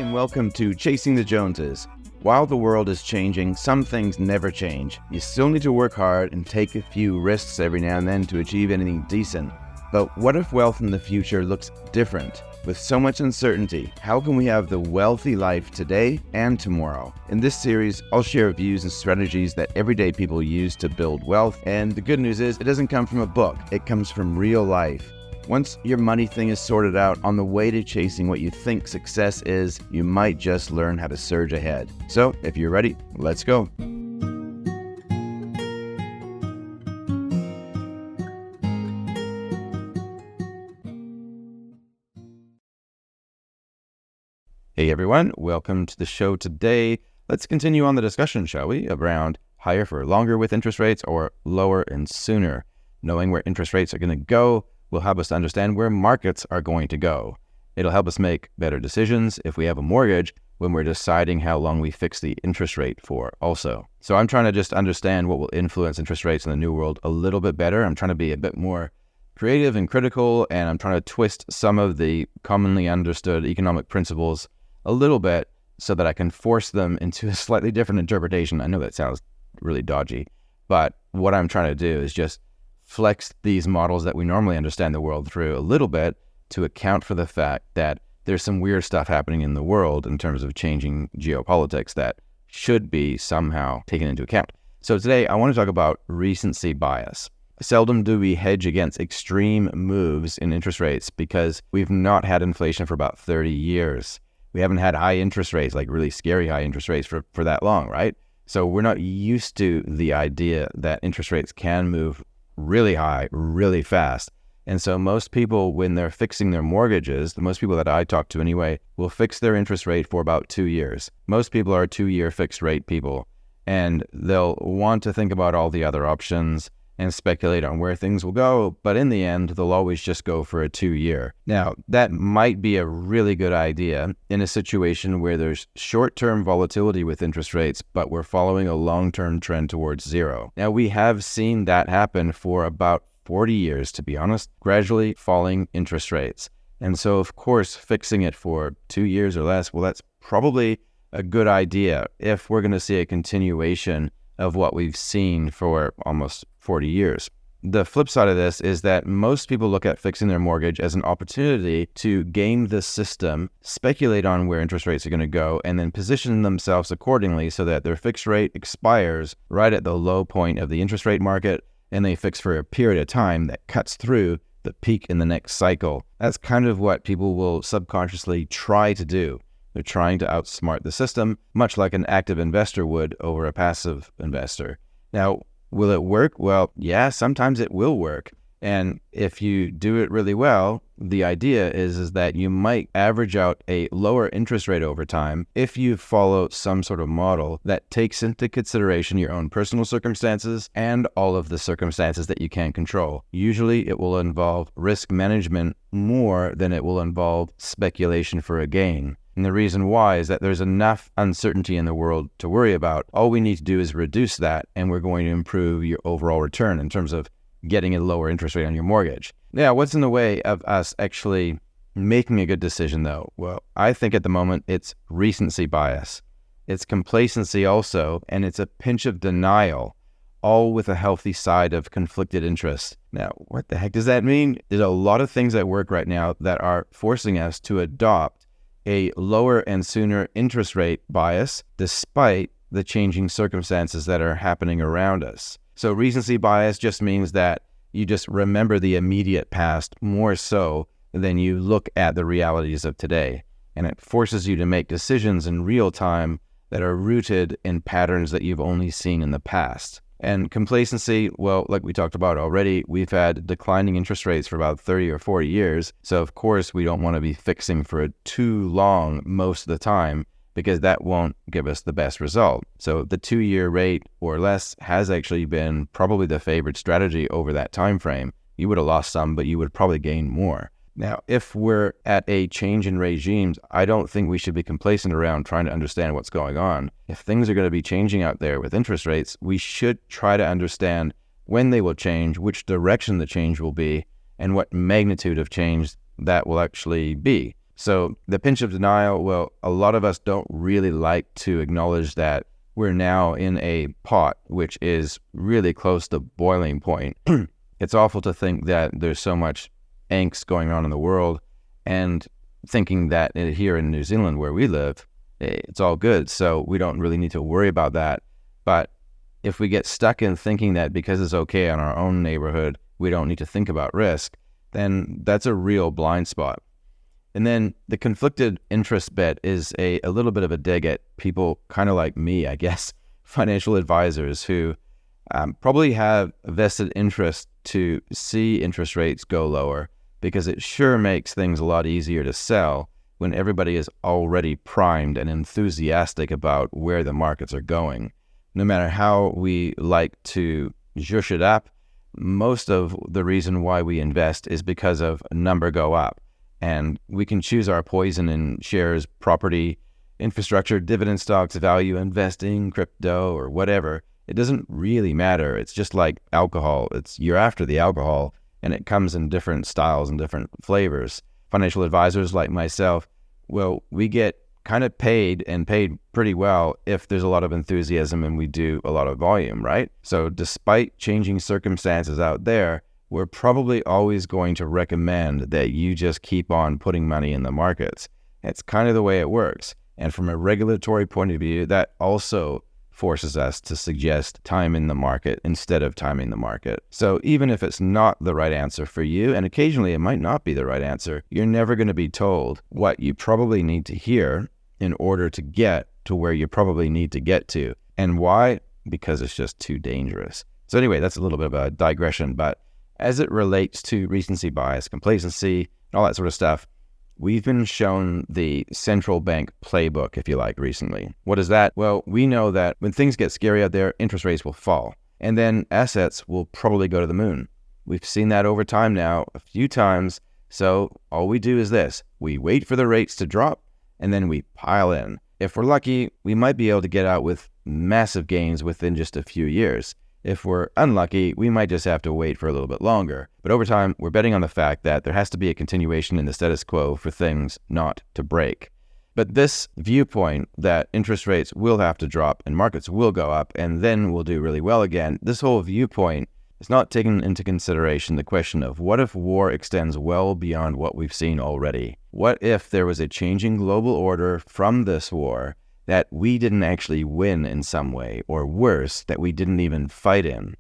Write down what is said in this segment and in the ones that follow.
and welcome to Chasing the Joneses. While the world is changing, some things never change. You still need to work hard and take a few risks every now and then to achieve anything decent. But what if wealth in the future looks different? With so much uncertainty, how can we have the wealthy life today and tomorrow? In this series, I'll share views and strategies that everyday people use to build wealth. And the good news is, it doesn't come from a book, it comes from real life. Once your money thing is sorted out, on the way to chasing what you think success is, you might just learn how to surge ahead. So, if you're ready, let's go. Hey everyone, welcome to the show today. Let's continue on the discussion, shall we, around higher for longer with interest rates or lower and sooner. Knowing where interest rates are going to go will help us to understand where markets are going to go. It'll help us make better decisions if we have a mortgage when we're deciding how long we fix the interest rate for also. So I'm trying to just understand what will influence interest rates in the new world a little bit better. I'm trying to be a bit more creative and critical, and I'm trying to twist some of the commonly understood economic principles a little bit so that I can force them into a slightly different interpretation. I know that sounds really dodgy, but what I'm trying to do is just flex these models that we normally understand the world through a little bit to account for the fact that there's some weird stuff happening in the world in terms of changing geopolitics that should be somehow taken into account. So today I want to talk about recency bias. Seldom do we hedge against extreme moves in interest rates because we've not had inflation for about 30 years. We haven't had high interest rates, like really scary high interest rates for that long, right? So we're not used to the idea that interest rates can move really high, really fast. And so most people, when they're fixing their mortgages, the most people that I talk to anyway, will fix their interest rate for about 2 years. Most people are 2-year fixed rate people, and they'll want to think about all the other options and speculate on where things will go, but in the end, they'll always just go for a 2-year. Now, that might be a really good idea in a situation where there's short-term volatility with interest rates, but we're following a long-term trend towards zero. Now, we have seen that happen for about 40 years, to be honest, gradually falling interest rates. And so, of course, fixing it for 2 years or less, well, that's probably a good idea if we're going to see a continuation of what we've seen for almost 40 years. The flip side of this is that most people look at fixing their mortgage as an opportunity to game the system, speculate on where interest rates are going to go, and then position themselves accordingly so that their fixed rate expires right at the low point of the interest rate market, and they fix for a period of time that cuts through the peak in the next cycle. That's kind of what people will subconsciously try to do. They're trying to outsmart the system, much like an active investor would over a passive investor. Now, will it work? Well, yeah, sometimes it will work. And if you do it really well, the idea is that you might average out a lower interest rate over time if you follow some sort of model that takes into consideration your own personal circumstances and all of the circumstances that you can control. Usually it will involve risk management more than it will involve speculation for a gain. And the reason why is that there's enough uncertainty in the world to worry about. All we need to do is reduce that, and we're going to improve your overall return in terms of getting a lower interest rate on your mortgage. Now, what's in the way of us actually making a good decision, though? Well, I think at the moment it's recency bias. It's complacency also, and it's a pinch of denial, all with a healthy side of conflicted interest. Now, what the heck does that mean? There's a lot of things at work right now that are forcing us to adopt a lower and sooner interest rate bias despite the changing circumstances that are happening around us. So recency bias just means that you just remember the immediate past more so than you look at the realities of today. And it forces you to make decisions in real time that are rooted in patterns that you've only seen in the past. And complacency, well, like we talked about already, we've had declining interest rates for about 30 or 40 years. So of course, we don't want to be fixing for too long most of the time because that won't give us the best result. So the 2-year rate or less has actually been probably the favored strategy over that time frame. You would have lost some, but you would probably gain more. Now, if we're at a change in regimes, I don't think we should be complacent around trying to understand what's going on. If things are going to be changing out there with interest rates, we should try to understand when they will change, which direction the change will be, and what magnitude of change that will actually be. So the pinch of denial, well, a lot of us don't really like to acknowledge that we're now in a pot which is really close to boiling point. It's awful to think that there's so much angst going on in the world, and thinking that here in New Zealand where we live, it's all good, so we don't really need to worry about that. But if we get stuck in thinking that because it's okay in our own neighborhood, we don't need to think about risk, then that's a real blind spot. And then the conflicted interest bet is a little bit of a dig at people kind of like me, I guess, financial advisors who probably have a vested interest to see interest rates go lower, because it sure makes things a lot easier to sell when everybody is already primed and enthusiastic about where the markets are going. No matter how we like to zhush it up, most of the reason why we invest is because of a number go up. And we can choose our poison in shares, property, infrastructure, dividend stocks, value investing, crypto, or whatever. It doesn't really matter. It's just like alcohol. You're after the alcohol, and it comes in different styles and different flavors. Financial advisors like myself, well, we get kind of paid, and paid pretty well, if there's a lot of enthusiasm and we do a lot of volume, right? So despite changing circumstances out there, we're probably always going to recommend that you just keep on putting money in the markets. It's kind of the way it works. And from a regulatory point of view, that also forces us to suggest time in the market instead of timing the market. So even if it's not the right answer for you, and occasionally it might not be the right answer, you're never going to be told what you probably need to hear in order to get to where you probably need to get to. And why? Because it's just too dangerous. So anyway, that's a little bit of a digression, but as it relates to recency bias, complacency, and all that sort of stuff, we've been shown the central bank playbook, if you like, recently. What is that? Well, we know that when things get scary out there, interest rates will fall, and then assets will probably go to the moon. We've seen that over time now a few times, so all we do is this. We wait for the rates to drop, and then we pile in. If we're lucky, we might be able to get out with massive gains within just a few years. If we're unlucky, we might just have to wait for a little bit longer. But over time, we're betting on the fact that there has to be a continuation in the status quo for things not to break. But this viewpoint that interest rates will have to drop and markets will go up and then we'll do really well again, this whole viewpoint is not taking into consideration the question of what if war extends well beyond what we've seen already? What if there was a changing global order from this war that we didn't actually win in some way, or worse, that we didn't even fight in?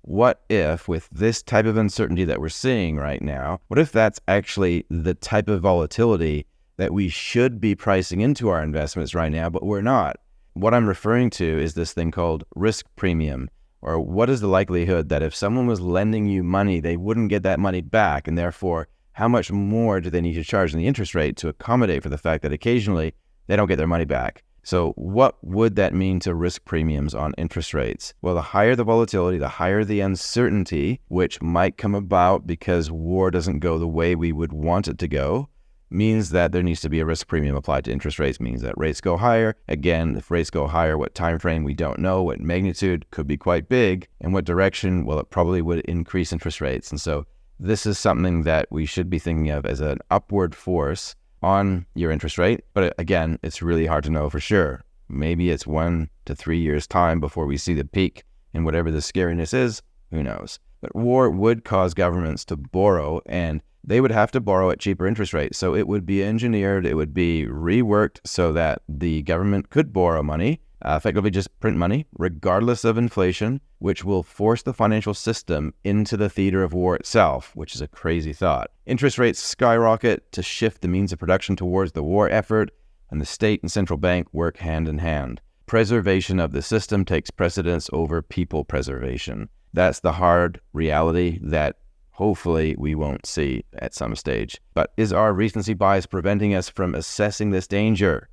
What if, with this type of uncertainty that we're seeing right now, what if that's actually the type of volatility that we should be pricing into our investments right now, but we're not? What I'm referring to is this thing called risk premium, or what is the likelihood that if someone was lending you money, they wouldn't get that money back, and therefore, how much more do they need to charge in the interest rate to accommodate for the fact that occasionally they don't get their money back? So what would that mean to risk premiums on interest rates? Well, the higher the volatility, the higher the uncertainty, which might come about because war doesn't go the way we would want it to go, means that there needs to be a risk premium applied to interest rates, means that rates go higher. Again, if rates go higher, what time frame, we don't know. What magnitude, could be quite big. And what direction? Well, it probably would increase interest rates. And so this is something that we should be thinking of as an upward force on your interest rate. But again, it's really hard to know for sure. Maybe it's 1 to 3 years time before we see the peak, and whatever the scariness is, who knows. But war would cause governments to borrow, and they would have to borrow at cheaper interest rates. So it would be engineered, it would be reworked so that the government could borrow money, effectively just print money, regardless of inflation, which will force the financial system into the theater of war itself, which is a crazy thought. Interest rates skyrocket to shift the means of production towards the war effort, and the state and central bank work hand in hand. Preservation of the system takes precedence over people preservation. That's the hard reality that hopefully we won't see at some stage. But is our recency bias preventing us from assessing this danger?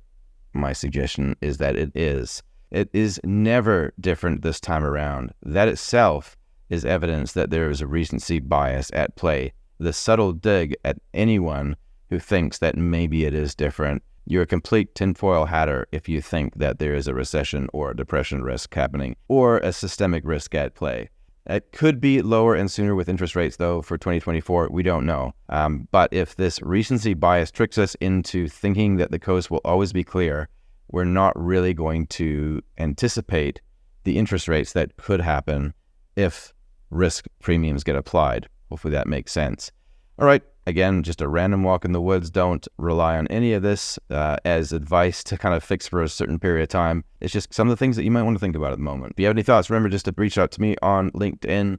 My suggestion is that it is. It is never different this time around. That itself is evidence that there is a recency bias at play. The subtle dig at anyone who thinks that maybe it is different. You're a complete tinfoil hatter if you think that there is a recession or a depression risk happening, or a systemic risk at play. It could be lower and sooner with interest rates, though, for 2024. We don't know. But if this recency bias tricks us into thinking that the coast will always be clear, we're not really going to anticipate the interest rates that could happen if risk premiums get applied. Hopefully that makes sense. All right. Again, just a random walk in the woods. Don't rely on any of this as advice to kind of fix for a certain period of time. It's just some of the things that you might want to think about at the moment. If you have any thoughts, remember just to reach out to me on LinkedIn,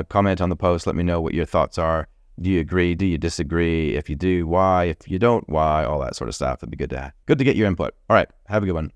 comment on the post, let me know what your thoughts are. Do you agree? Do you disagree? If you do, why? If you don't, why? All that sort of stuff. It'd be good to get your input. All right. Have a good one.